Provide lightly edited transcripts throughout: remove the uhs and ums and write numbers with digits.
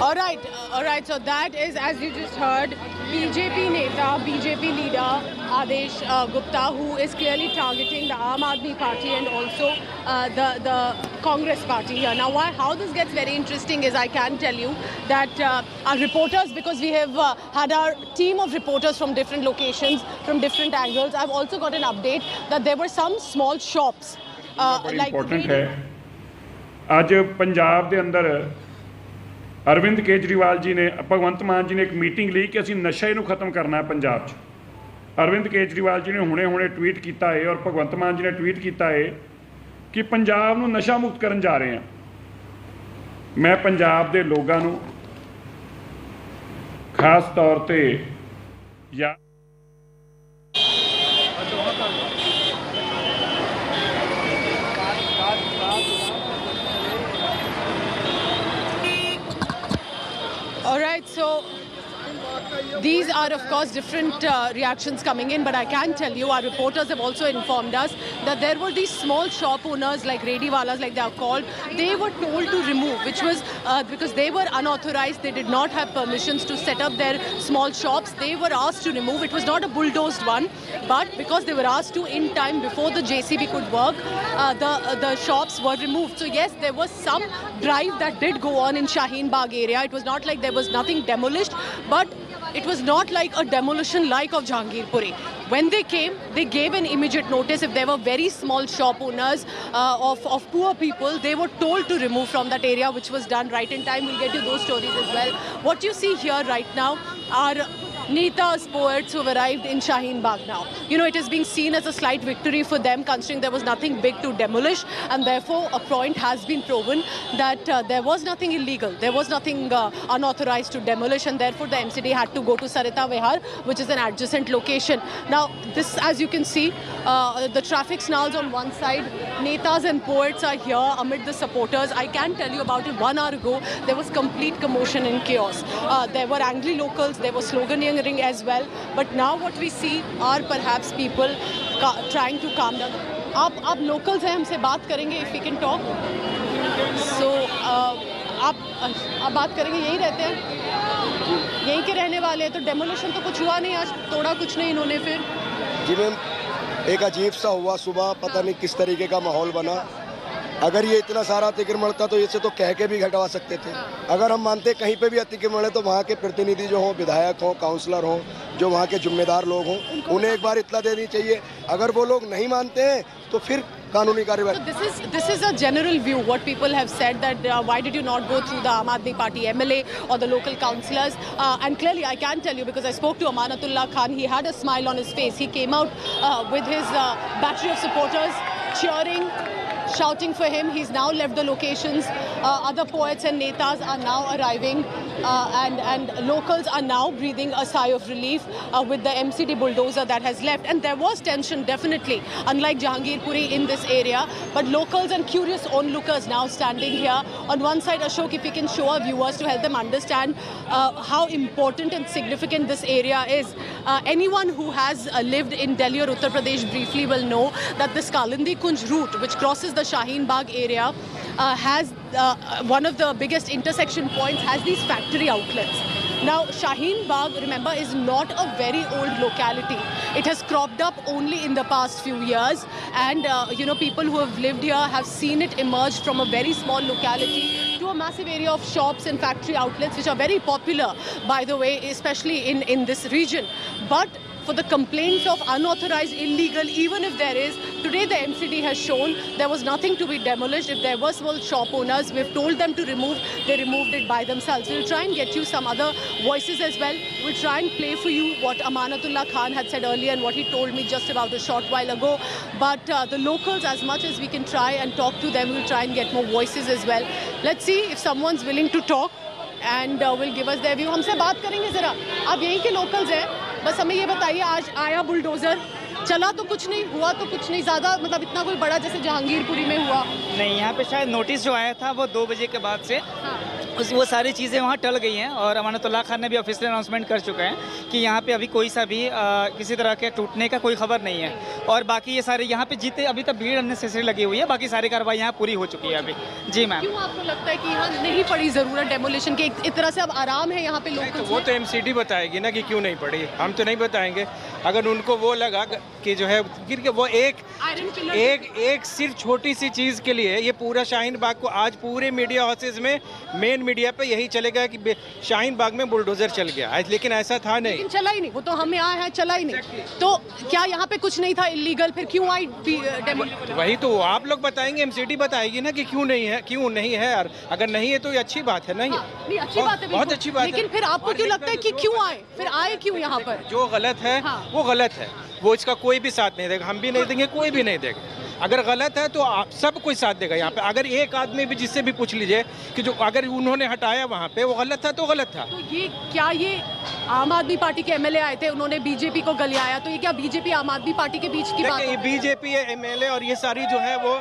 All right. So that is, as you just heard, BJP Neta, BJP leader Adesh Gupta, who is clearly targeting the Aam Aadmi Party and also the Congress Party here. Now, how this gets very interesting is, I can tell you that our reporters, because we have had our team of reporters from different locations, from different angles, I've also got an update that there were some small shops. like important है आज पंजाब ਦੇ ਅੰਦਰ अरविंद केजरीवाल जी ने भगवंत मान जी ने एक meeting ली कि ਅਸੀਂ ਨਸ਼ੇ ਨੂੰ ਖਤਮ ਕਰਨਾ ਹੈ ਪੰਜਾਬ 'ਚ अरविंद केजरीवाल जी ने ਹੁਣੇ ट्वीट किया है और भगवंत मान जी ने ट्वीट किया है कि पंजाब ਨੂੰ नशा मुक्त ਕਰਨ जा रहे हैं। मैं पंजाब ਦੇ ਲੋਕਾਂ ਨੂੰ खास तौर ਤੇ या All right, so these are of course different reactions coming in, but I can tell you our reporters have also informed us that there were these small shop owners like Redi Walas, like they are called. They were told to remove, which was because they were unauthorized. They did not have permissions to set up their small shops. They were asked to remove. It was not a bulldozed one, but because they were asked to in time before the JCB could work, the shops were removed. So yes, there was some drive that did go on in Shaheen Bagh area. It was not like there was nothing demolished, but it was not like a demolition like of Jahangirpuri. When they came, they gave an immediate notice. If there were very small shop owners of poor people, they were told to remove from that area, which was done right in time. We'll get you those stories as well. What you see here right now are Netas, poets who have arrived in Shaheen Bagh now. You know, it is being seen as a slight victory for them, considering there was nothing big to demolish, and therefore a point has been proven that there was nothing illegal, there was nothing unauthorized to demolish, and therefore the MCD had to go to Sarita Vihar, which is an adjacent location. Now, this, as you can see, the traffic snarls on one side, Netas and poets are here amid the supporters. I can tell you about it. 1 hour ago, there was complete commotion and chaos. There were angry locals, there was sloganeering as well, but now what we see are perhaps people trying to calm down. आप locals हैं, हमसे बात करेंगे if we can talk. So आप बात करेंगे, यहीं रहते हैं, यहीं के रहने वाले हैं, तो डेमोलिशन तो कुछ हुआ नहीं आज, तोड़ा कुछ नहीं इन्होंने फिर? जी मैम, एक अजीब सा हुआ सुबह, पता नहीं किस तरीके का माहौल बना। अगर ये इतना सारा अतिक्रमण था तो इसे तो कह के भी हटवा सकते थे। अगर हम मानते कहीं पे भी अतिक्रमण है तो वहाँ के प्रतिनिधि जो हों, विधायक हों, काउंसलर हों, जो वहाँ के जिम्मेदार लोग हों, उन्हें एक बार इत्तला देनी चाहिए। अगर वो लोग नहीं मानते हैं तो फिर कानूनी कार्रवाई। This is a general view. What people have said that why did you not go through the Aam Aadmi Party MLA or the local councillors? And clearly, I can tell you because I spoke to Amanatullah Khan. He had a smile on his face. He came out with his battery of supporters cheering, shouting for him. He's now left the locations. Other poets and netas are now arriving, and locals are now breathing a sigh of relief with the MCD bulldozer that has left. And there was tension, definitely, unlike Jahangirpuri in this area. But locals and curious onlookers now standing here. On one side, Ashok, if we can show our viewers to help them understand how important and significant this area is. Anyone who has lived in Delhi or Uttar Pradesh briefly will know that this Kalindi Kunj route, which crosses the Shaheen Bagh area, has one of the biggest intersection points, has these factory outlets. Now, Shaheen Bagh, remember, is not a very old locality. It has cropped up only in the past few years, and you know, people who have lived here have seen it emerge from a very small locality to a massive area of shops and factory outlets, which are very popular, by the way, especially in this region. But for the complaints of unauthorized, illegal, even if there is, today the MCD has shown there was nothing to be demolished. If there were small shop owners, we've told them to remove, they removed it by themselves. We'll try and get you some other voices as well. We'll try and play for you what Amanatullah Khan had said earlier and what he told me just about a short while ago. But the locals, as much as we can try and talk to them, we'll try and get more voices as well. Let's see if someone's willing to talk and will give us their view. हमसे बात करेंगे जरा, आप यहीं के locals हैं, बस हमें ये बताइए, आज आया बुलडोजर, चला तो कुछ नहीं, हुआ तो कुछ नहीं ज़्यादा, मतलब इतना कोई बड़ा जैसे जहांगीरपुरी में हुआ नहीं। यहाँ पे शायद नोटिस जो आया था वो 2 बजे के बाद से वो सारी चीज़ें वहाँ टल गई हैं और अमानतुल्लाह खान ने भी ऑफिशियल अनाउंसमेंट कर चुके हैं कि यहाँ पे अभी कोई सा भी किसी तरह के टूटने का कोई खबर नहीं है। और बाकी ये सारे यहाँ पे जितने अभी तक भीड़ अननेसेसरी लगी हुई है, बाकी सारी कार्रवाई यहाँ पूरी हो चुकी है अभी। जी मैम। क्यों आपको लगता है कि यहाँ नहीं पड़ी ज़रूरत डेमोलिशन की? एक तरह से अब आराम है यहाँ पे लोग? वो तो एमसीडी बताएगी ना कि क्यों नहीं पड़ी, हम तो नहीं बताएंगे। अगर उनको वो लगा कि जो है गिर के वो एक सिर्फ छोटी सी चीज़ के लिए ये पूरा शाहीन बाग को आज पूरे मीडिया हाउसेज में मेन मीडिया पे यही चलेगा कि शाहीन बाग में बुलडोजर चल गया, लेकिन ऐसा था नहीं। लेकिन चला ही नहीं, वो तो हम यहाँ है, चला ही नहीं। तो क्या यहाँ पे कुछ नहीं था इलीगल, फिर क्यों आई डेमोलिशन? वही तो आप लोग बताएंगे, एमसीडी बताएगी ना कि क्यों नहीं है यार। अगर नहीं है तो ये अच्छी बात है। नहीं अच्छी बात है, बहुत अच्छी बात है। लेकिन फिर आपको क्यों लगता है कि क्यों आए, फिर आए क्यों यहाँ पर? जो गलत है वो गलत है, वो इसका कोई भी साथ नहीं देगा, हम भी नहीं देंगे, कोई भी नहीं देगा। अगर गलत है तो आप सब कोई साथ देगा यहाँ पे। अगर एक आदमी भी जिससे भी पूछ लीजिए कि जो अगर उन्होंने हटाया वहाँ पे वो गलत था तो गलत था। तो ये क्या ये आम आदमी पार्टी के एमएलए आए थे, उन्होंने बीजेपी को गलियाया, तो ये क्या बीजेपी आम आदमी पार्टी के बीच की बात है? बीजेपी एमएलए और ये सारी जो है वो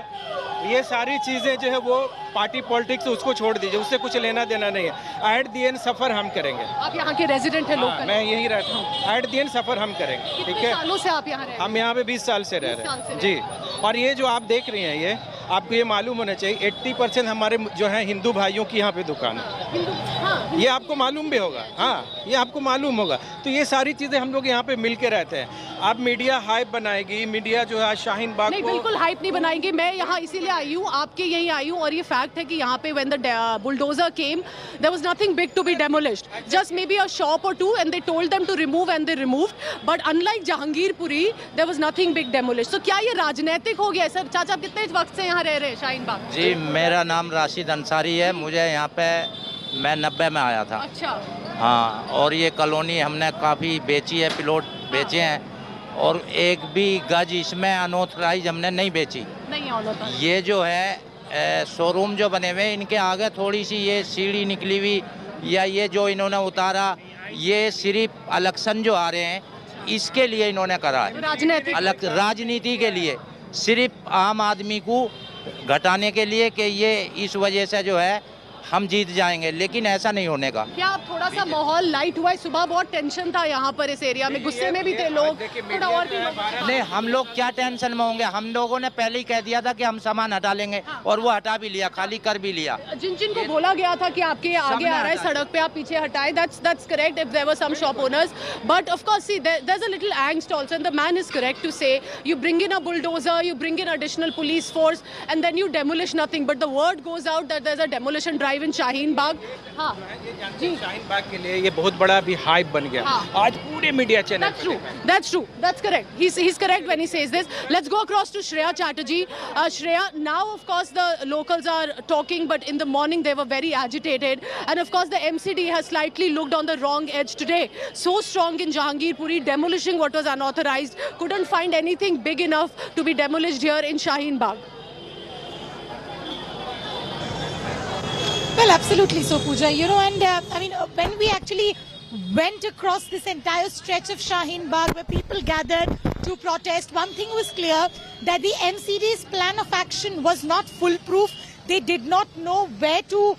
ये सारी चीज़ें जो है वो पार्टी पॉलिटिक्स उसको छोड़ दीजिए, उससे कुछ लेना देना नहीं है। एट दी एंड सफ़र हम करेंगे। आप यहाँ के रेजिडेंट हैं? लोकल? मैं यही रहता हूँ। एट दी एंड सफ़र हम करेंगे। ठीक है, सालों से आप यहाँ रहे? हम यहाँ पे 20 साल से रह रहे हैं जी। और ये जो आप देख रही हैं, ये आपको ये मालूम होना चाहिए 80% हमारे जो है हिंदू भाइयों की यहाँ पे दुकान है। ये आपको मालूम भी होगा। हाँ, ये आपको मालूम होगा। तो ये सारी चीज़ें हम लोग यहाँ पे मिल के रहते हैं। अब मीडिया हाइप बनाएगी, मीडिया जो है शाहीन बाग नहीं, को बिल्कुल हाइप नहीं बनाएंगे। मैं यहाँ इसीलिए आई हूँ, आपके यहीं आई हूँ, और ये फैक्ट है कि यहाँ पे when the bulldozer came, there was nothing big to be demolished, just maybe a shop or two, and they told them to remove and they removed. But unlike Jahangirpuri, there was nothing big demolished. So क्या ये राजनीतिक हो गया? Sir चाचा, आप कितने वक्त से यहाँ रह रहे हैं शाहीन बाग? जी, मेरा नाम राशिद अंसारी है। मुझे यहाँ पे मैं 90 में आया था। अच्छा। हाँ, और ये कॉलोनी हमने काफ़ी बेची है, प्लॉट बेचे हैं, और एक भी गज इसमें अनऑथराइज हमने नहीं बेची। नहीं होता। ये जो है शोरूम जो बने हुए, इनके आगे थोड़ी सी ये सीढ़ी निकली हुई, या ये जो इन्होंने उतारा, ये सिर्फ इलेक्शन जो आ रहे हैं इसके लिए इन्होंने करा है। राजनीति के लिए, सिर्फ आम आदमी को घटाने के लिए कि ये इस वजह से जो है हम जीत जाएंगे, लेकिन ऐसा नहीं होने का। क्या आप थोड़ा सा माहौल लाइट हुआ है? सुबह बहुत टेंशन था यहाँ पर, इस एरिया में गुस्से में भी थे लोग, थोड़ा और भी नहीं, हम लोग क्या टेंशन में होंगे? हम लोगों ने पहले ही कह दिया था कि हम सामान हटा लेंगे, और वो हटा भी लिया, खाली कर भी लिया। जिन को बोला गया था कि आपके आगे आ रहा है सड़क पे, आप पीछे हटाए, that's correct if there were some shop owners, but of course see there's a little angst also, and the man is correct to say you bring in a bulldozer, you bring in additional police force, and then you demolish nothing, but the word goes out that there's a demolition drive in Shaheen Bagh. हाँ जी, शाहीन बाग के लिए ये बहुत बड़ा भी hype बन गया। आज पूरे media channel. That's true. That's correct. He's correct when he says this. Let's go across to Shreya Chatterjee. Shreya, now of course the locals are talking, but in the morning they were very agitated, and of course the MCD has slightly looked on the wrong edge today. So strong in Jahangirpuri, demolishing what was unauthorized, couldn't find anything big enough to be demolished here in Shaheen Bagh. Well, absolutely so, Pooja. You know, and I mean, when we actually went across this entire stretch of Shaheen Bagh where people gathered to protest, one thing was clear, that the MCD's plan of action was not foolproof. They did not know where to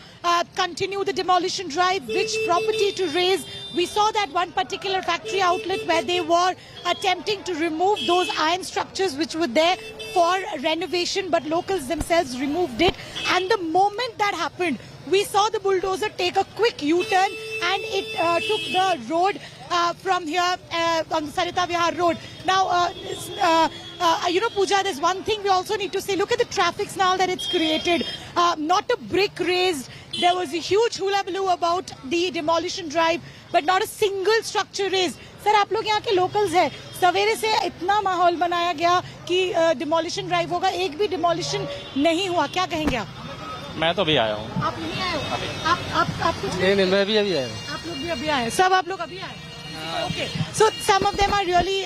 continue the demolition drive, which property to raise. We saw that one particular factory outlet where they were attempting to remove those iron structures which were there for renovation, but locals themselves removed it. And the moment that happened, we saw the bulldozer take a quick U-turn, and it took the road from here on the Sarita Vihar road. Now, you know, Pooja, there's one thing we also need to say. Look at the traffic now that it's created. Not a brick raised. There was a huge hula-baloo about the demolition drive, but not a single structure raised. Sir, आप लोग यहाँ के locals हैं, सवेरे से इतना माहौल बनाया गया कि डिमोलिशन ड्राइव होगा, एक भी डिमोलिशन नहीं हुआ, क्या कहेंगे आप? मैं तो अभी आया हूँ। आप नहीं आए हो? आप कुछ नहीं, मैं भी अभी आया हूँ। आप लोग भी अभी आए? सब आप लोग अभी आए? Okay, so some of them are really,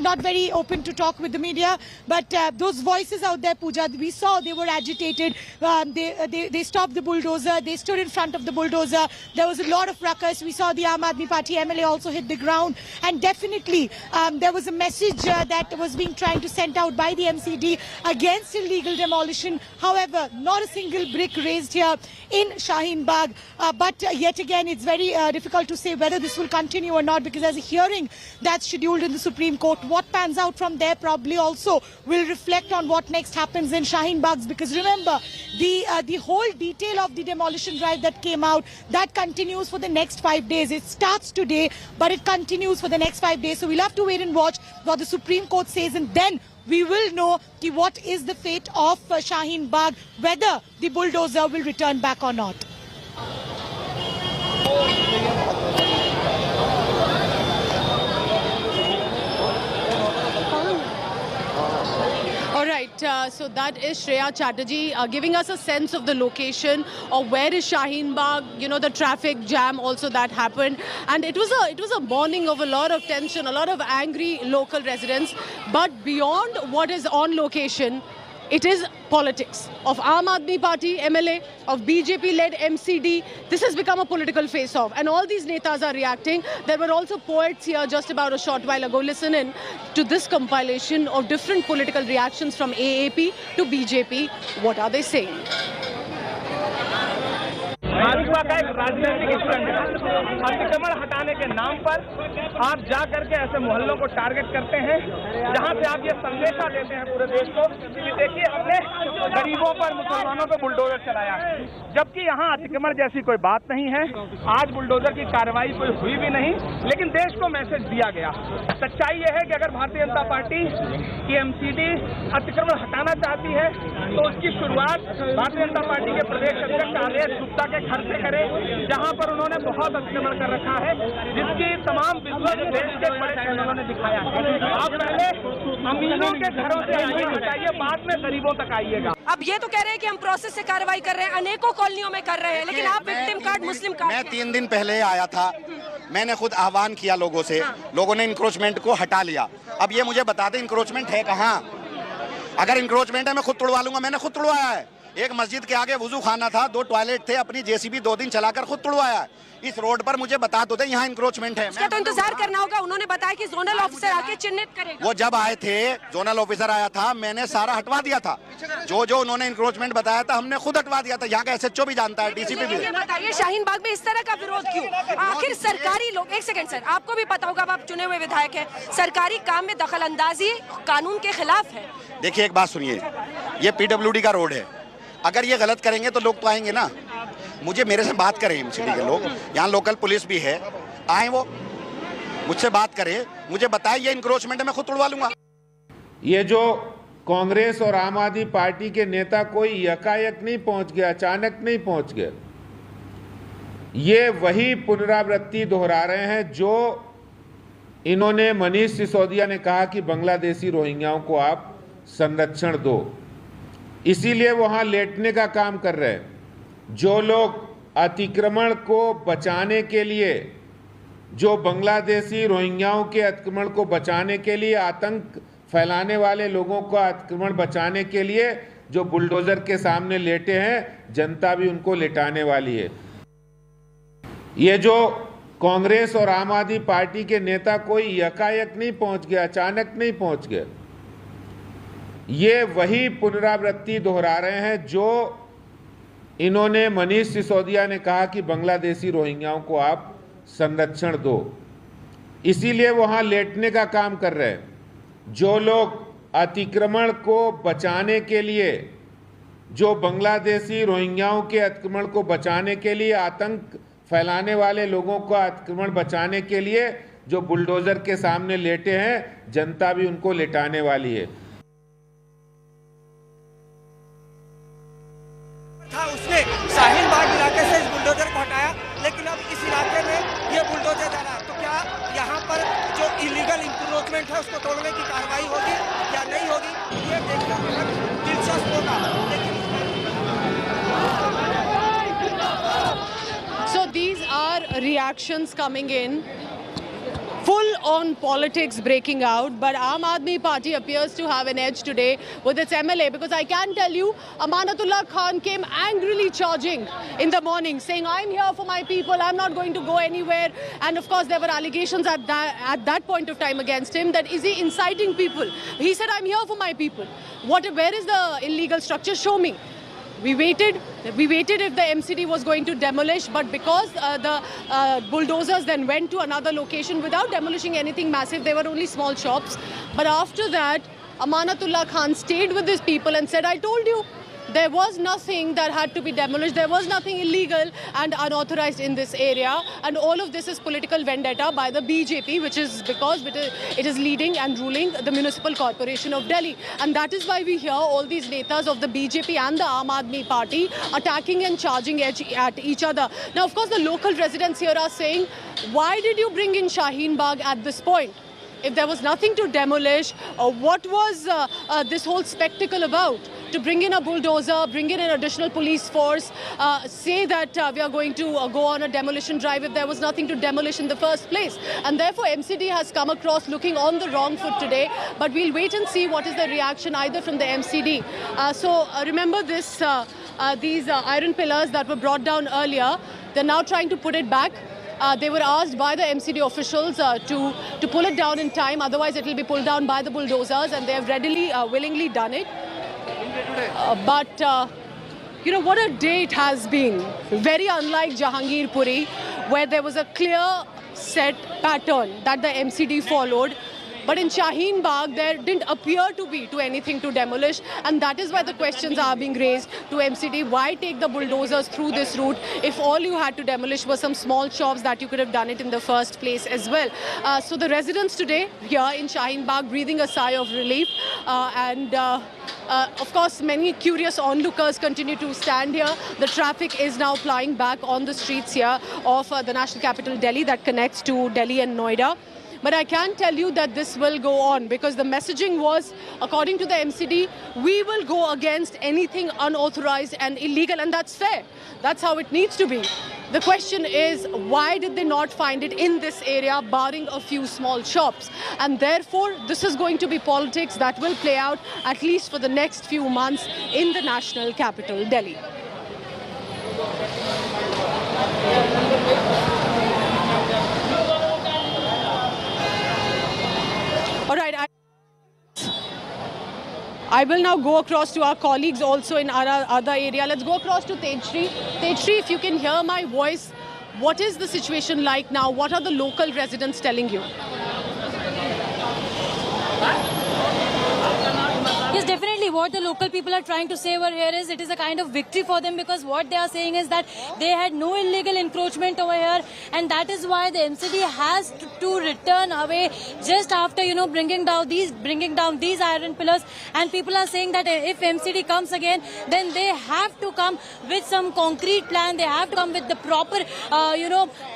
not very open to talk with the media, but those voices out there, Pooja, we saw they were agitated. They stopped the bulldozer. They stood in front of the bulldozer. There was a lot of ruckus. We saw the Aam Aadmi Party MLA also hit the ground, and definitely there was a message that was being trying to sent out by the MCD against illegal demolition. However, not a single brick raised here in Shaheen Bagh. But yet again, it's very difficult to say whether this will continue or not, because there's a hearing that's scheduled in the Supreme Court. What pans out from there probably also will reflect on what next happens in Shaheen Bagh, because remember, the whole detail of the demolition drive that came out, that continues for the next 5 days. It starts today, but it continues for the next 5 days. So we'll have to wait and watch what the Supreme Court says, and then we will know what is the fate of Shaheen Bagh, whether the bulldozer will return back or not. All right, so that is Shreya Chatterjee giving us a sense of the location of where is Shaheen Bagh, the traffic jam also that happened. And it was a morning of a lot of tension, a lot of angry local residents. But beyond what is on location, it is politics of Aam Aadmi Party MLA, of BJP-led MCD. This has become a political face-off, and all these netas are reacting. There were also poets here just about a short while ago. Listen in to this compilation of different political reactions from AAP to BJP. What are they saying? Bhajpa का एक राजनीतिक stunt है। अतिक्रमण हटाने के नाम पर आप जा करके ऐसे मोहल्लों को टारगेट करते हैं जहां से आप ये संदेशा देते हैं पूरे देश को कि देखिए हमने गरीबों पर, मुसलमानों पर बुलडोजर चलाया, जबकि यहाँ अतिक्रमण जैसी कोई बात नहीं है। आज बुलडोजर की कार्रवाई कोई हुई भी नहीं, लेकिन देश को मैसेज दिया गया। सच्चाई ये है कि अगर भारतीय जनता पार्टी की MCD अतिक्रमण हटाना चाहती है तो उसकी शुरुआत भारतीय जनता पार्टी के प्रदेश अध्यक्ष आदेश गुप्ता के घर से करे, जहां पर उन्होंने बहुत अतिक्रमण कर रखा है, जिसकी तमाम विजुअल देश के बड़े चैनलों ने दिखाया है। आप पहले अमीरों के घरों से आइए, हटाइए, बाद में गरीबों तक आइएगा। अब ये तो कह रहे हैं कि हम प्रोसेस से कार्रवाई कर रहे हैं, अनेकों कॉलोनियों में कर रहे हैं, लेकिन आप विक्टिम कार्ड, मुस्लिम कार्ड। मैं 3 दिन पहले आया था, मैंने खुद आह्वान किया लोगों से, लोगों ने इंक्रोचमेंट को हटा लिया। अब ये मुझे बता दें इंक्रोचमेंट है कहाँ? अगर इंक्रोचमेंट है मैं खुद तुड़वा लूंगा, मैंने खुद तुड़वाया है। एक मस्जिद के आगे वुजू खाना था, 2 टॉयलेट थे, अपनी JCB 2 दिन चलाकर खुद तुड़वाया है। इस रोड पर मुझे बता दो दे यहाँ इंक्रोचमेंट है। इसका तो इंतजार करना होगा। उन्होंने बताया कि जोनल ऑफिसर आके चिन्हित करेगा। वो जब आए थे, जोनल ऑफिसर आया था, मैंने सारा हटवा दिया था। जो उन्होंने इंक्रोचमेंट बताया था हमने खुद हटवा दिया था। यहाँ का SHO भी जानता है, DCP भी। बताइए शाहीन बाग में इस तरह का विरोध क्यों? आखिर सरकारी लोग, एक सेकंड सर, आपको भी पता होगा, आप चुने हुए विधायक हैं, सरकारी काम में दखल अंदाजी कानून के खिलाफ है। देखिए एक बात सुनिए, ये PWD का रोड है, अगर ये गलत करेंगे तो लोग तो आएंगे ना। मेरे से बात करें MCD के लोग, यहाँ लोकल पुलिस भी है, आए वो मुझसे बात करें, मुझे बताए ये इंक्रोचमेंट है, मैं खुद तुड़वा लूंगा। ये जो कांग्रेस और आम आदमी पार्टी के नेता कोई यकायक नहीं पहुंच गया, अचानक नहीं पहुंच गए, ये वही पुनरावृत्ति दोहरा रहे हैं जो इन्होंने मनीष सिसोदिया ने कहा कि बांग्लादेशी रोहिंग्याओं को आप संरक्षण दो, इसीलिए वहां लेटने का काम कर रहे हैं। जो लोग अतिक्रमण को बचाने के लिए, जो बांग्लादेशी रोहिंग्याओं के अतिक्रमण को बचाने के लिए, आतंक फैलाने वाले लोगों का अतिक्रमण बचाने के लिए जो बुलडोजर के सामने लेटे हैं, जनता भी उनको लेटाने वाली है। ये जो कांग्रेस और आम आदमी पार्टी के नेता कोई यकायक नहीं पहुंच गया, अचानक नहीं पहुंच गए, ये वही पुनरावृत्ति दोहरा रहे हैं जो इन्होंने मनीष सिसोदिया ने कहा कि बांग्लादेशी रोहिंग्याओं को आप संरक्षण दो, इसीलिए वहां लेटने का काम कर रहे हैं। जो लोग अतिक्रमण को बचाने के लिए, जो बांग्लादेशी रोहिंग्याओं के अतिक्रमण को बचाने के लिए, आतंक फैलाने वाले लोगों का अतिक्रमण बचाने के लिए जो बुलडोजर के सामने लेटे हैं, जनता भी उनको लेटाने वाली है। उसने शाहीन बाग इलाके से इस बुलडोजर को हटाया, लेकिन अब इस इलाके में ये बुलडोजर जा रहा है, तो क्या यहाँ पर जो इलीगल इंक्रोचमेंट है उसको तोड़ने की कार्रवाई होगी या नहीं होगी, ये देखना दिलचस्प होगा। So these are reactions coming in. Full-on politics breaking out, but Aam Aadmi Party appears to have an edge today with its MLA, because I can tell you, Amanatullah Khan came angrily charging in the morning, saying, I'm here for my people, I'm not going to go anywhere. And of course, there were allegations at that point of time against him that, is he inciting people? He said, I'm here for my people. Where is the illegal structure? Show me. We waited if the MCD was going to demolish, but because the bulldozers then went to another location without demolishing anything massive, they were only small shops. But after that, Amanatullah Khan stayed with his people and said, I told you, there was nothing that had to be demolished, there was nothing illegal and unauthorized in this area, and all of this is political vendetta by the BJP, which is because it is leading and ruling the Municipal Corporation of Delhi. And that is why we hear all these netas of the BJP and the Aam Aadmi Party attacking and charging at each other. Now, of course, the local residents here are saying, why did you bring in Shaheen Bagh at this point? If there was nothing to demolish, what was this whole spectacle about? To bring in a bulldozer, bring in an additional police force, say that we are going to go on a demolition drive if there was nothing to demolish in the first place. And therefore, MCD has come across looking on the wrong foot today. But we'll wait and see what is the reaction either from the MCD. Remember this, these iron pillars that were brought down earlier, they're now trying to put it back. They were asked by the MCD officials to pull it down in time, otherwise it will be pulled down by the bulldozers, and they have readily, willingly done it. You know, what a day it has been. Very unlike Jahangir Puri, where there was a clear set pattern that the MCD followed. But in Shaheen Bagh, there didn't appear to be anything to demolish, and that is why the questions are being raised to MCD. Why take the bulldozers through this route if all you had to demolish were some small shops that you could have done it in the first place as well? So the residents today here in Shaheen Bagh breathing a sigh of relief, of course, many curious onlookers continue to stand here. The traffic is now plying back on the streets here of the national capital Delhi that connects to Delhi and Noida. But I can tell you that this will go on, because the messaging was, according to the MCD, we will go against anything unauthorized and illegal, and that's fair. That's how it needs to be. The question is, why did they not find it in this area, barring a few small shops? And therefore, this is going to be politics that will play out at least for the next few months in the national capital, Delhi. All right, I will now go across to our colleagues also in our other area. Let's go across to Tejshri. Tejshri, if you can hear my voice, what is the situation like now? What are the local residents telling you? Yes, definitely what the local people are trying to say over here is it is a kind of victory for them, because what they are saying is that they had no illegal encroachment over here, and that is why the MCD has to return away just after, you know, bringing down these iron pillars. And people are saying that if MCD comes again, then they have to come with some concrete plan. They have to come with the proper,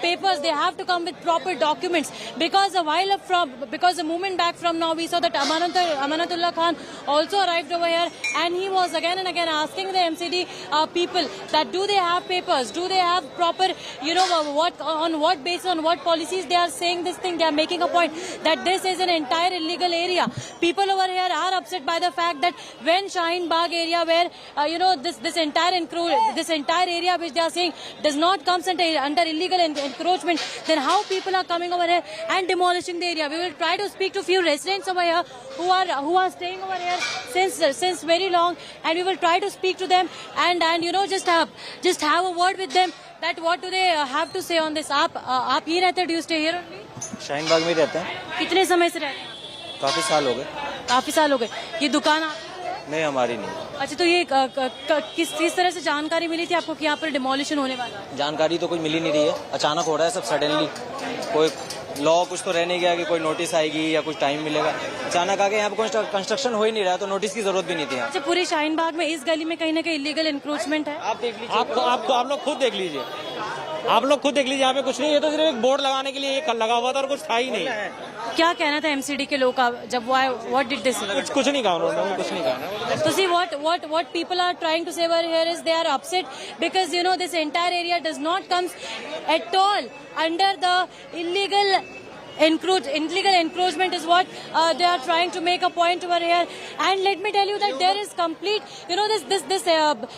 papers. They have to come with proper documents, because a moment back from now, we saw that Amanatullah Khan also arrived over here, and he was again and again asking the MCD people that do they have papers, do they have proper, on what basis, on what policies they are saying this thing. They are making a point that this is an entire illegal area. People over here are upset by the fact that when Shaheen Bagh area, where this entire area which they are saying does not come under illegal encroachment, then how people are coming over here and demolishing the area. We will try to speak to a few residents over here who are staying over here since very long, and we will try to speak to them and just have a word with them that what do they have to say on this. आप ही रहते, do you stay here only? Shaheen Bagh में रहते हैं। कितने समय से रहते हैं? काफी साल हो गए। काफी साल हो गए। ये दुकान नहीं हमारी नहीं। अच्छा, तो ये किस तरह से जानकारी मिली थी आपको कि यहाँ पर डिमोलिशन होने वाला है? जानकारी तो कोई मिली नहीं रही है, अचानक हो रहा है सब सडनली। कोई लॉ कुछ तो रह नहीं गया कि कोई नोटिस आएगी या कुछ टाइम मिलेगा। अचानक आके यहाँ पे कंस्ट्रक्शन हो ही नहीं रहा, तो नोटिस की जरूरत भी नहीं थी। अच्छा, पूरे शाहीन बाग में इस गली में कहीं ना कहीं इलीगल एनक्रोचमेंट है? आप देख लीजिए, आप लोग खुद देख लीजिए। आप लोग खुद देख लीजिए, यहाँ पे कुछ नहीं, ये तो सिर्फ एक बोर्ड लगाने के लिए एक लगा हुआ था और कुछ था ही नहीं। क्या कहना था एमसीडी के लोग का जब वो आए? व्हाट डिड दे से? कुछ नहीं कहा उन्होंने, कुछ नहीं कहा। So see what people are trying to say over here is they are upset because you know this entire area does not comes at all under the illegal encroachment is what they are trying to make a point over here. And let me tell you that there is complete, you know, this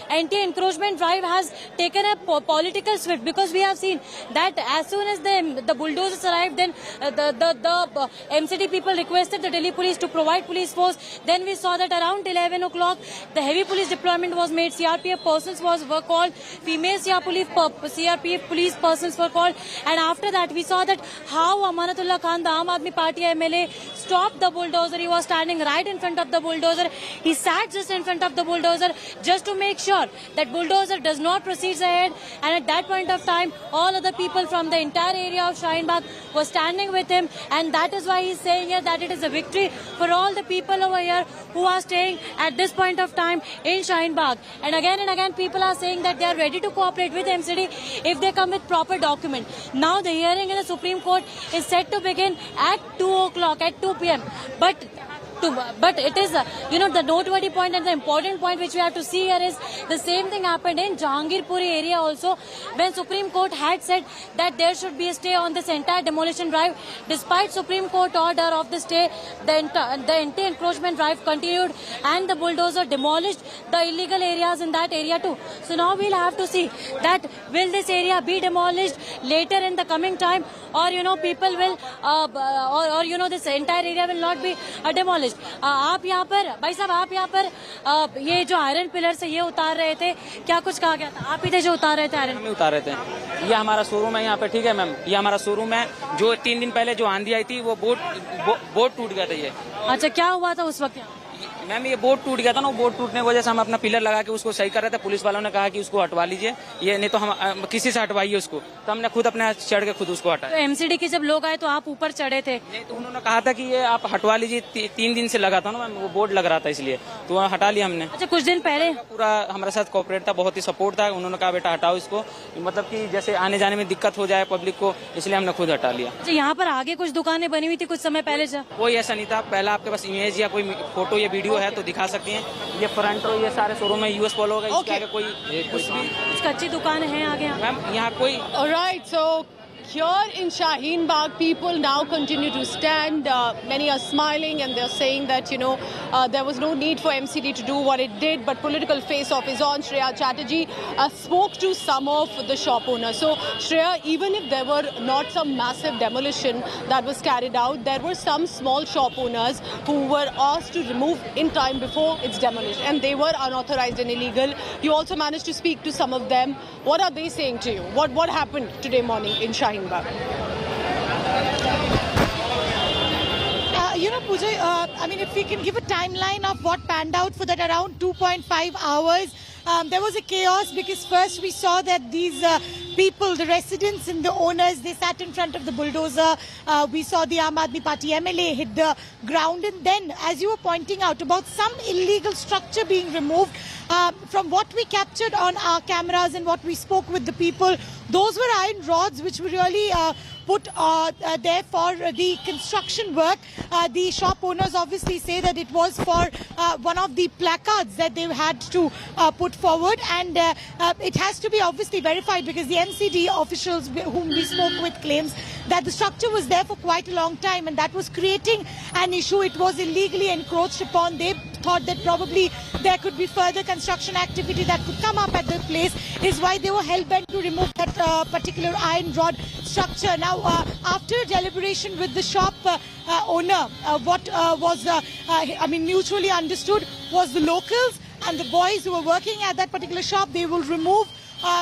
anti-encroachment drive has taken a political shift, because we have seen that as soon as the bulldozers arrived, then the MCD people requested the Delhi police to provide police force. Then we saw that around 11 o'clock the heavy police deployment was made, CRPF persons were called, female CRPF police persons were called, and after that we saw that how Amanatullah Khan, the Aam Aadmi Party MLA, stopped the bulldozer. He was standing right in front of the bulldozer. He sat just in front of the bulldozer just to make sure that bulldozer does not proceed ahead. And at that point of time, all other people from the entire area of Shaheen Bagh were standing with him. And that is why he's saying here that it is a victory for all the people over here who are staying at this point of time in Shaheen Bagh. And again, people are saying that they are ready to cooperate with MCD if they come with proper document. Now the hearing in the Supreme Court is set to begin at 2 o'clock, at 2 p.m. But it is, you know, the noteworthy point and the important point which we have to see here is the same thing happened in Jahangirpuri area also, when Supreme Court had said that there should be a stay on this entire demolition drive. Despite Supreme Court order of the stay, the anti-encroachment drive continued and the bulldozer demolished the illegal areas in that area too. So now we'll have to see that will this area be demolished later in the coming time, or you know, people will or you know, this entire area will not be demolished. आप यहाँ पर भाई साहब, आप यहाँ पर ये जो आयरन पिलर से ये उतार रहे थे, क्या कुछ कहा गया था? आप ही थे जो उतार रहे थे आयरन? हम उतार रहे थे। ये हमारा शोरूम है यहाँ पे, ठीक है मैम, ये हमारा शोरूम है। जो 3 दिन पहले जो आंधी आई थी वो बोर्ड टूट गया था ये। अच्छा, क्या हुआ था उस वक्त? मैम ये बोर्ड टूट गया था ना, बोर्ड टूटने की वजह से हम अपना पिलर लगा के उसको सही कर रहे थे। पुलिस वालों ने कहा कि उसको हटवा लीजिए, ये नहीं तो हम किसी से हटवाइए उसको, तो हमने खुद अपने चढ़ के खुद उसको हटाया। तो एमसीडी के जब लोग आए तो आप ऊपर चढ़े थे? नहीं, तो उन्होंने कहा था कि ये आप हटवा लीजिए, 3 दिन से लगा था ना मैम, वो बोर्ड लग रहा था इसलिए तो हटा लिया हमने। अच्छा, कुछ दिन पहले पूरा हमारे साथ कोऑपरेट था, बहुत ही सपोर्ट था। उन्होंने कहा बेटा हटाओ इसको, मतलब कि जैसे आने जाने में दिक्कत हो जाए पब्लिक को, इसलिए हमने खुद हटा लिया। अच्छा, यहाँ पर आगे कुछ दुकानें बनी हुई थी कुछ समय पहले? कोई ऐसा नहीं था। पहले आपके पास इमेज या कोई फोटो या वीडियो है तो दिखा सकती हैं। ये फ्रंट और ये सारे शोरूम में यूएस पोलो होगा, इसके आगे कोई कुछ कच्ची दुकान है आगे मैम यहाँ कोई। Alright, so here in Shaheen Bagh, people now continue to stand. Many are smiling and they're saying that, you know, there was no need for MCD to do what it did, but political face-off is on. Shreya Chatterjee spoke to some of the shop owners. So, Shreya, even if there were not some massive demolition that was carried out, there were some small shop owners who were asked to remove in time before its demolished, and they were unauthorized and illegal. You also managed to speak to some of them. What are they saying to you? What happened today morning in Shaheen Bagh? You know, Pooja, I mean, if we can give a timeline of what panned out for that around 2.5 hours, there was a chaos because first we saw that these people, the residents and the owners, they sat in front of the bulldozer. We saw the Aam Aadmi Party MLA hit the ground, and then, as you were pointing out, about some illegal structure being removed. From what we captured on our cameras and what we spoke with the people, those were iron rods which were really put there for the construction work. The shop owners obviously say that it was for one of the placards that they had to put forward, and it has to be obviously verified because the MCD officials whom we spoke with claims that the structure was there for quite a long time and that was creating an issue. It was illegally encroached upon. They thought that probably there could be further construction activity that could come up at the place, is why they were hell-bent to remove that particular iron rod structure. Now, after deliberation with the shop owner, what was, I mean, mutually understood was the locals and the boys who were working at that particular shop, they will remove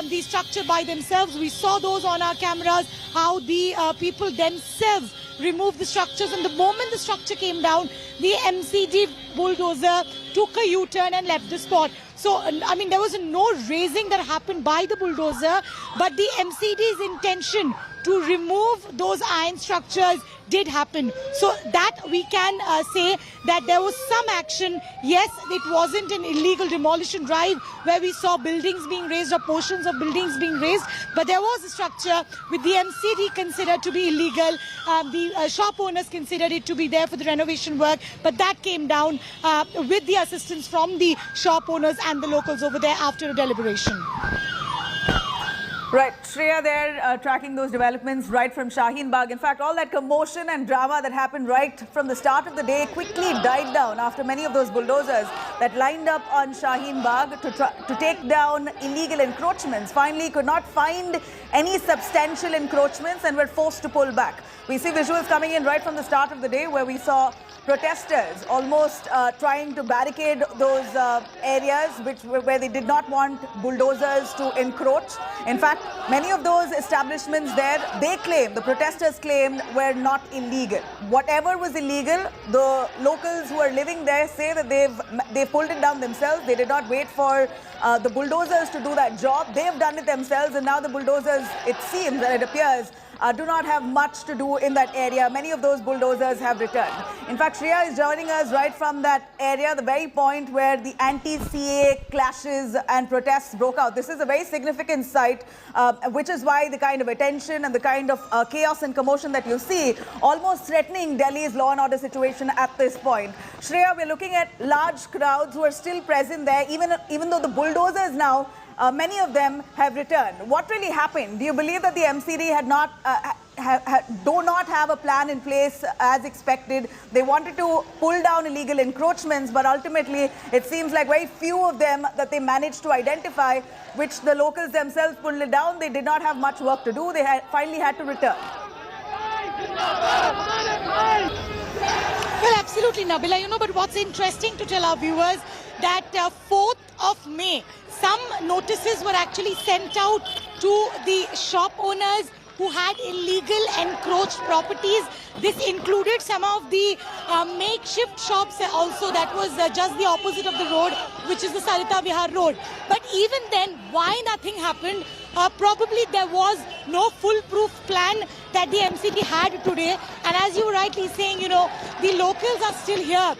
the structure by themselves. We saw those on our cameras, how the people themselves removed the structures, and the moment the structure came down, the MCD bulldozer took a U-turn and left the spot. So, I mean, there was no raising that happened by the bulldozer, but the MCD's intention to remove those iron structures did happen. So that we can say that there was some action. Yes, it wasn't an illegal demolition drive where we saw buildings being raised or portions of buildings being raised, but there was a structure with the MCD considered to be illegal. The shop owners considered it to be there for the renovation work, but that came down with the assistance from the shop owners and the locals over there after a deliberation. Right, Shreya there tracking those developments right from Shaheen Bagh. In fact, all that commotion and drama that happened right from the start of the day quickly died down after many of those bulldozers that lined up on Shaheen Bagh to take down illegal encroachments finally could not find any substantial encroachments and were forced to pull back. We see visuals coming in right from the start of the day where we saw protesters almost trying to barricade those areas where they did not want bulldozers to encroach. In fact, many of those establishments there, they claim, the protesters claimed, were not illegal. Whatever was illegal, the locals who are living there say that they pulled it down themselves. They did not wait for the bulldozers to do that job. They've done it themselves, and now the bulldozers, it seems and it appears, do not have much to do in that area. Many of those bulldozers have returned. In fact, Shreya is joining us right from that area, the very point where the anti-CAA clashes and protests broke out. This is a very significant site, which is why the kind of attention and the kind of chaos and commotion that you see almost threatening Delhi's law and order situation at this point. Shreya, we're looking at large crowds who are still present there, even though the bulldozers now, many of them have returned. What really happened? Do you believe that the MCD do not have a plan in place as expected? They wanted to pull down illegal encroachments, but ultimately it seems like very few of them that they managed to identify, which the locals themselves pulled it down. They did not have much work to do. They finally had to return. Well, absolutely, Nabila. But what's interesting to tell our viewers that 4th of May, some notices were actually sent out to the shop owners who had illegal encroached properties. This included some of the makeshift shops also that was just the opposite of the road, which is the Sarita Vihar road. But even then, why nothing happened? Probably there was no foolproof plan that the MCD had today. And as you were rightly saying, the locals are still here.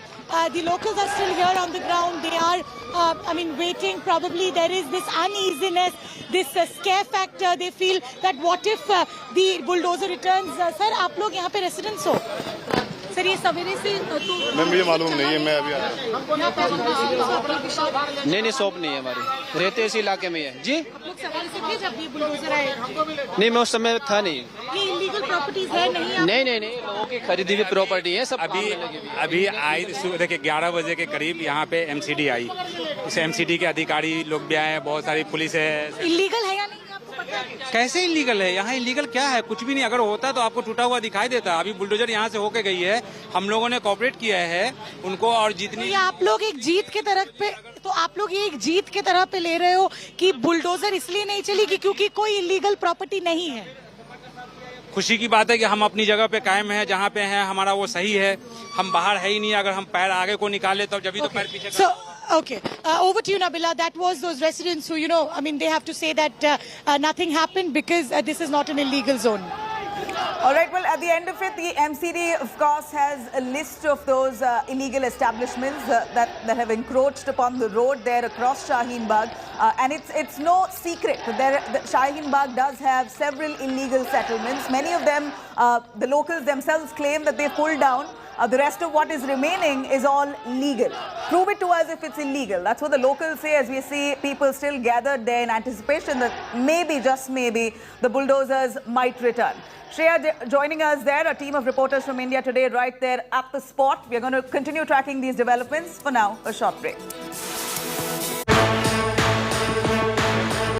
The locals are still here on the ground. They are, waiting. Probably there is this uneasiness, this scare factor. They feel that what if the bulldozer returns? Sir, आप लोग यहाँ पे residents हो? Sir ये सवेरे से मैं मुझे मालूम नहीं है, मैं अभी आया। नहीं शॉप नहीं है हमारी, रहते इस इलाके में है जी। आप लोग सवेरे से थे जब ये बुलडोजर आए? नहीं मैं उस समय था नहीं। ये इलीगल प्रॉपर्टीज है नहीं? नहीं लोगों की खरीदी हुई प्रॉपर्टी है सब। अभी आई देखिए 11 बजे के करीब यहाँ पे MCD आई। इस MCD के अधिकारी लोग भी आए हैं, बहुत सारी पुलिस है। इलीगल है या नहीं? कैसे इलीगल है? यहाँ इलीगल क्या है? कुछ भी नहीं। अगर होता तो आपको टूटा हुआ दिखाई देता। अभी बुलडोजर यहाँ से होके गई है, हम लोगों ने कोऑपरेट किया है उनको, और जितनी आप लोग एक जीत के तरफ पे, तो आप लोग ये एक जीत के तरफ पे ले रहे हो कि बुलडोजर इसलिए नहीं चलेगी क्योंकि कोई इलीगल प्रॉपर्टी नहीं है। खुशी की बात है कि हम अपनी जगह पे कायम हैं, जहाँ पे हैं हमारा वो सही है। हम बाहर है ही नहीं। अगर हम पैर आगे को निकाले तो जब भी तो पैर पीछे। Okay, over to you, Nabila. That was those residents who, they have to say that nothing happened because this is not an illegal zone. All right, well, at the end of it, the MCD, of course, has a list of those illegal establishments that have encroached upon the road there across Shaheen Bagh. And it's no secret that Shaheen Bagh does have several illegal settlements. Many of them, the locals themselves claim that they pulled down. The rest of what is remaining is all legal. Prove it to us if it's illegal. That's what the locals say, as we see people still gathered there in anticipation that maybe, just maybe, the bulldozers might return. Shreya joining us there, a team of reporters from India today right there at the spot. We're going to continue tracking these developments. For now, a short break.